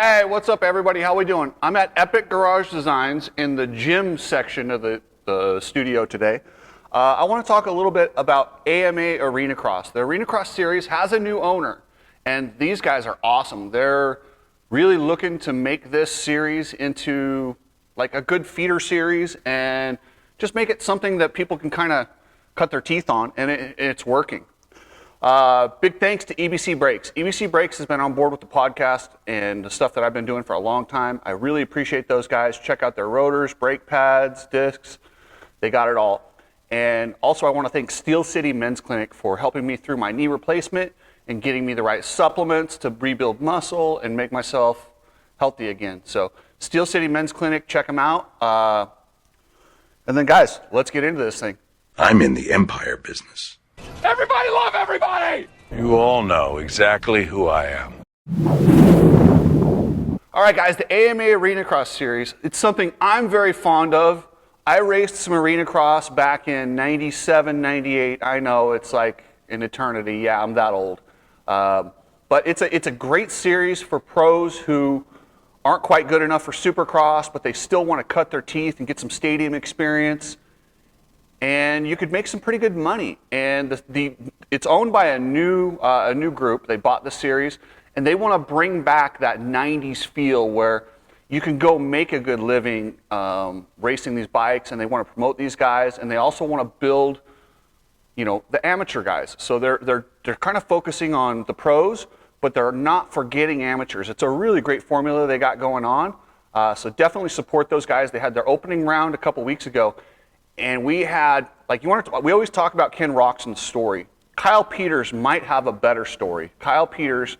Hey, what's up everybody? How we doing? I'm at Epic Garage Designs in the gym section of the studio today. I want to talk a little bit about AMA Arenacross. The Arenacross series has a new owner, and these guys are awesome. They're really looking to make this series into like a good feeder series and just make it something that people can kind of cut their teeth on, and it's working. Big thanks to EBC Brakes. EBC Brakes has been on board with the podcast and the stuff that I've been doing for a long time. I really appreciate those guys. Check out their rotors, brake pads, discs. They got it all. And also I want to thank Steel City Men's Clinic for helping me through my knee replacement and getting me the right supplements to rebuild muscle and make myself healthy again. So Steel City Men's Clinic, check them out. And then guys, let's get into this thing. I'm in the empire business. Everybody love everybody! You all know exactly who I am. All right, guys, the AMA Arenacross series, it's something I'm very fond of. I raced some Arenacross back in 97, 98. I know, it's like an eternity. Yeah, I'm that old. But it's a great series for pros who aren't quite good enough for Supercross, but they still want to cut their teeth and get some stadium experience. And you could make some pretty good money. And it's owned by a new group. They bought the series, and they want to bring back that 90s feel where you can go make a good living racing these bikes, and they want to promote these guys, and they also want to build, you know, the amateur guys. So they're kind of focusing on the pros, but they're not forgetting amateurs. It's a really great formula they got going on. So definitely support those guys. They had their opening round a couple weeks ago. And we had, like, we always talk about Ken Roxon's story. Kyle Peters might have a better story. Kyle Peters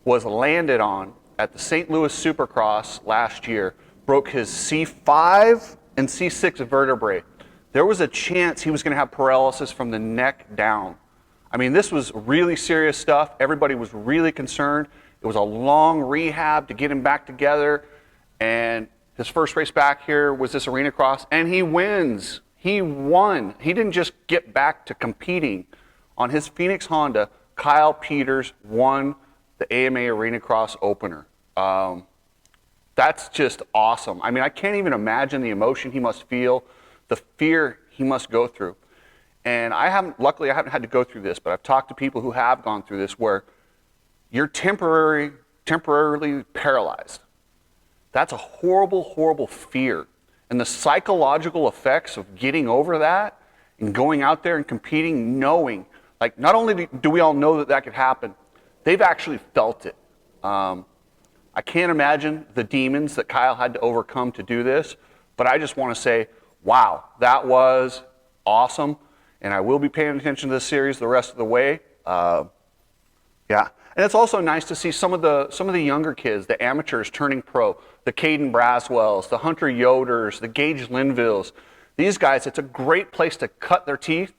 was landed on at the St. Louis Supercross last year, broke his C5 and C6 vertebrae. There was a chance he was going to have paralysis from the neck down. I mean, this was really serious stuff. Everybody was really concerned. It was a long rehab to get him back together, and his first race back here was this Arenacross, and he wins. He won. He didn't just get back to competing. On his Phoenix Honda, Kyle Peters won the AMA Arenacross opener. That's just awesome. I mean, I can't even imagine the emotion he must feel, the fear he must go through. And luckily I haven't had to go through this, but I've talked to people who have gone through this where you're temporarily paralyzed. That's a horrible, horrible fear. And the psychological effects of getting over that and going out there and competing, knowing, like, not only do we all know that that could happen, they've actually felt it. I can't imagine the demons that Kyle had to overcome to do this, but I just want to say, wow, that was awesome. And I will be paying attention to this series the rest of the way. Yeah. And it's also nice to see some of the younger kids, the amateurs turning pro, the Caden Braswells, the Hunter Yoders, the Gage Linvilles. These guys, it's a great place to cut their teeth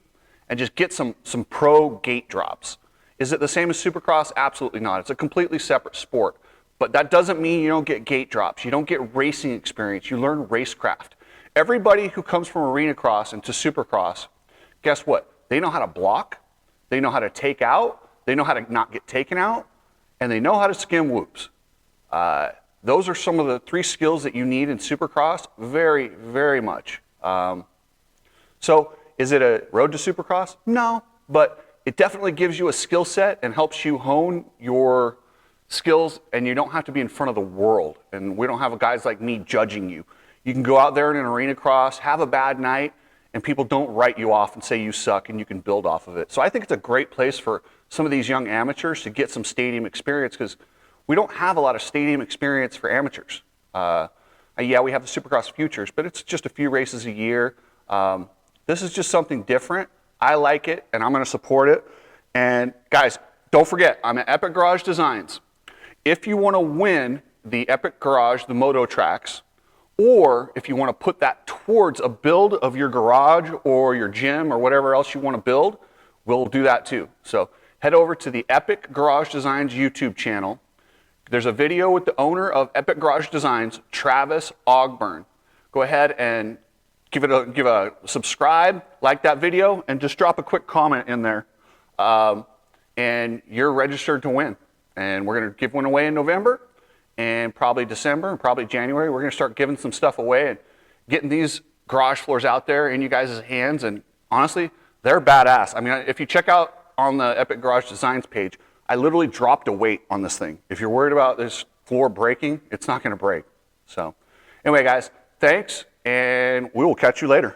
and just get some pro gate drops. Is it the same as Supercross? Absolutely not. It's a completely separate sport. But that doesn't mean you don't get gate drops. You don't get racing experience. You learn racecraft. Everybody who comes from Arenacross into Supercross, guess what? They know how to block. They know how to take out. They know how to not get taken out, and they know how to skim whoops. Those are some of the 3 skills that you need in Supercross, very, very much. So is it a road to Supercross? No, but it definitely gives you a skill set and helps you hone your skills, and you don't have to be in front of the world. And we don't have guys like me judging you. You can go out there in an Arenacross, have a bad night, and people don't write you off and say you suck, and you can build off of it. So I think it's a great place for some of these young amateurs to get some stadium experience, because we don't have a lot of stadium experience for amateurs. Yeah, we have the Supercross Futures, but it's just a few races a year. This is just something different. I like it, and I'm going to support it. And guys, don't forget, I'm at Epic Garage Designs. If you want to win the Epic Garage, the Moto Tracks, or if you want to put that towards a build of your garage or your gym or whatever else you want to build, we'll do that too. So head over to the Epic Garage Designs YouTube channel. There's a video with the owner of Epic Garage Designs, Travis Ogburn. Go ahead and give a subscribe, like that video, and just drop a quick comment in there. And you're registered to win. And we're going to give one away in November. and probably December and probably January, we're going to start giving some stuff away and getting these garage floors out there in you guys' hands. And honestly, they're badass. I mean, if you check out on the Epic Garage Designs page, I literally dropped a weight on this thing. If you're worried about this floor breaking, it's not going to break. So anyway, guys, thanks, and we will catch you later.